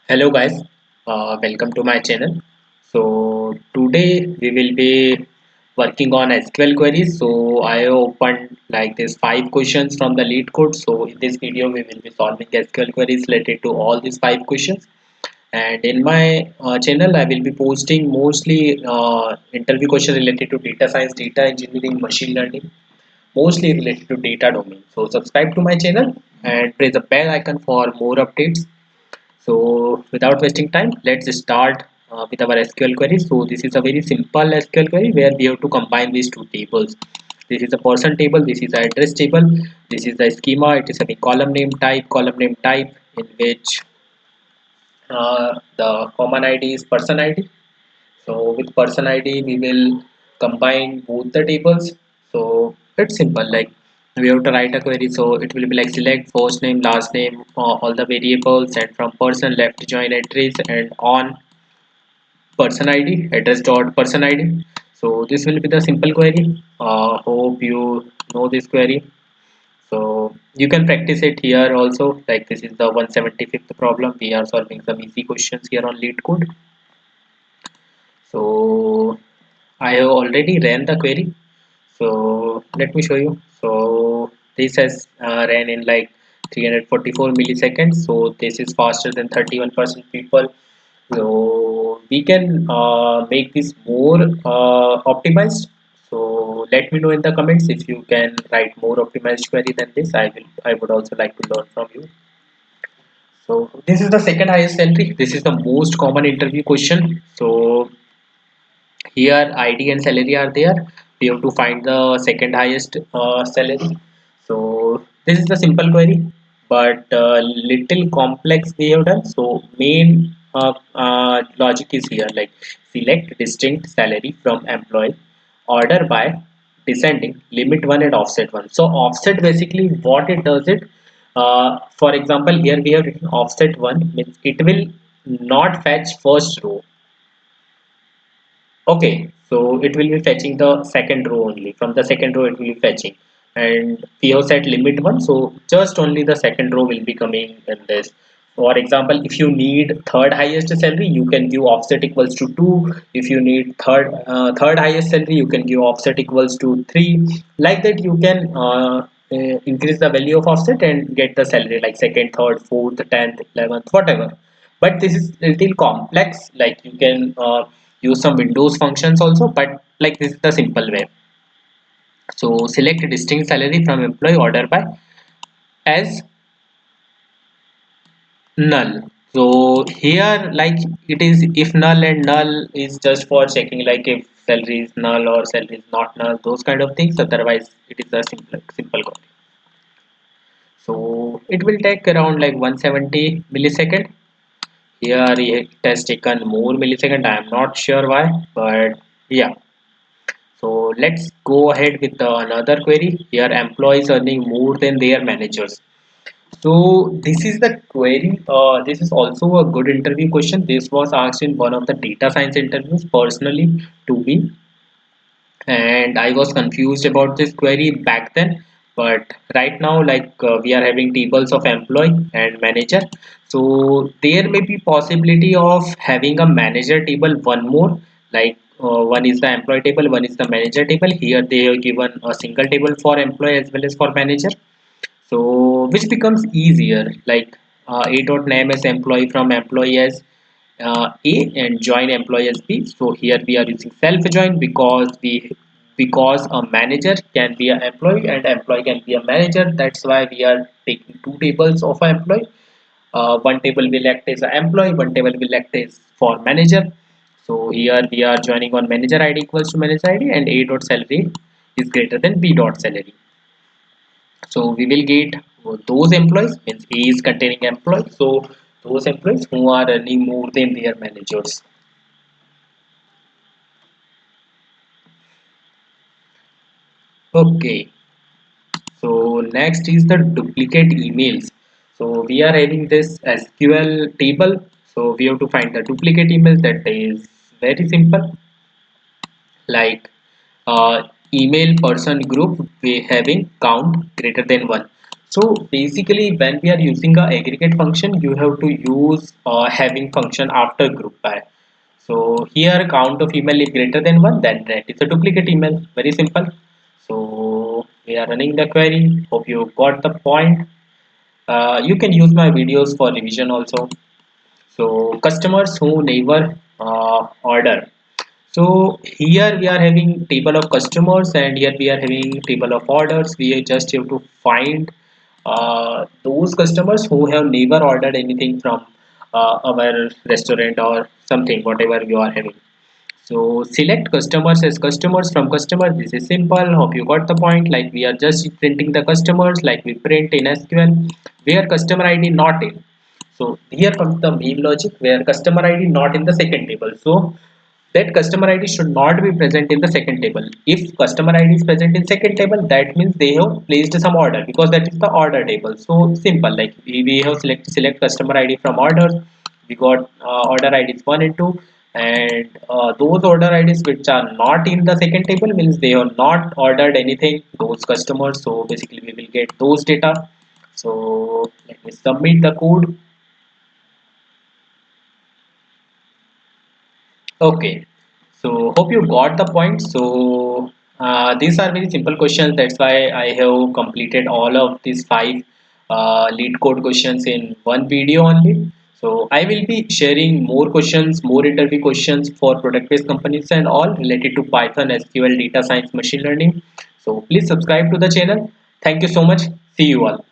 Hello guys, welcome to my channel. So today we will be working on SQL queries. So I opened like this 5 questions from the lead code. So in this video we will be solving SQL queries related to all these 5 questions. And in my channel I will be posting mostly interview questions related to data science, data engineering, machine learning, mostly related to data domain. So subscribe to my channel and press the bell icon for more updates. So without wasting time, let's start with our SQL query. So this is a very simple SQL query where we have to combine these two tables. This is a person table, this is the address table, this is the schema, it is a column name type in which the common ID is person ID. So with person ID we will combine both the tables. So it's simple, like we have to write a query. So it will be like select first name, last name, all the variables, and from person left join address and on person ID address dot person ID. So this will be the simple query. Hope you know this query. So you can practice it here also, like this is the 175th problem. We are solving some easy questions here on lead code. So I have already ran the query. So let me show you. So this has ran in like 344 milliseconds. So this is faster than 31% people. So we can make this more optimized. So let me know in the comments if you can write more optimized query than this. I would also like to learn from you. So this is the second highest salary. This is the most common interview question. So here ID and salary are there. We have to find the second highest salary. So this is the simple query, but little complex we have done. So main logic is here, like select distinct salary from employee, order by descending, limit 1 and offset 1. So offset basically what it does it, for example here we have written offset 1 means it will not fetch first row. Okay, so it will be fetching the second row only. From the second row, it will be fetching. And we have set limit 1, so just only the second row will be coming in this. For example, if you need third highest salary, you can give offset equals to 2. If you need third highest salary, you can give offset equals to 3. Like that, you can increase the value of offset and get the salary like second, third, fourth, 10th, 11th, whatever. But this is little complex, like you can use some Windows functions also, but like this is the simple way. So select distinct salary from employee, order by as null. So here like it is if null, and null is just for checking like if salary is null or salary is not null, those kind of things. Otherwise it is a simple code. So it will take around like 170 millisecond. Here it has taken more millisecond, I am not sure why, but yeah. So let's go ahead with another query. Here employees earning more than their managers. So this is the query. This is also a good interview question. This was asked in one of the data science interviews personally to me, and I was confused about this query back then. But right now, like we are having tables of employee and manager, so there may be possibility of having a manager table one more. Like one is the employee table, one is the manager table. Here they have given a single table for employee as well as for manager. So which becomes easier, like a dot name as employee from employee as A and join employee as B. So here we are using self join because a manager can be an employee and employee can be a manager. That's why we are taking two tables of an employee. One table will act as an employee, one table will act as for manager. So here we are joining on manager ID equals to manager ID, and A dot salary is greater than B dot salary. So we will get those employees, means A is containing employees. So those employees who are earning more than their managers. Okay. So next is the duplicate emails. So we are having this SQL table. So we have to find the duplicate emails. That is very simple. Like email person group we having count greater than 1. So basically, when we are using a aggregate function, you have to use having function after group by. So here count of email is greater than one, then that is a duplicate email. Very simple. So we are running the query. Hope you got the point. You can use my videos for revision also. So customers who never order. So here we are having table of customers and here we are having table of orders. We just have to find those customers who have never ordered anything from our restaurant or something, whatever you are having. So select customers as customers from customers. This is simple. Hope you got the point. Like we are just printing the customers like we print in SQL where customer ID not in. So here comes the main logic where customer ID not in the second table. So that customer ID should not be present in the second table. If customer ID is present in second table, that means they have placed some order because that is the order table. So simple, like we have select customer ID from orders. We got order IDs 1 and 2, and those order IDs which are not in the second table means they have not ordered anything, those customers. So basically we will get those data. So let me submit the code. Okay, so hope you got the point. So these are very simple questions. That's why I have completed all of these five lead code questions in one video only. So I will be sharing more questions, more interview questions for product-based companies and all related to Python, SQL, data science, machine learning. So please subscribe to the channel. Thank you so much. See you all.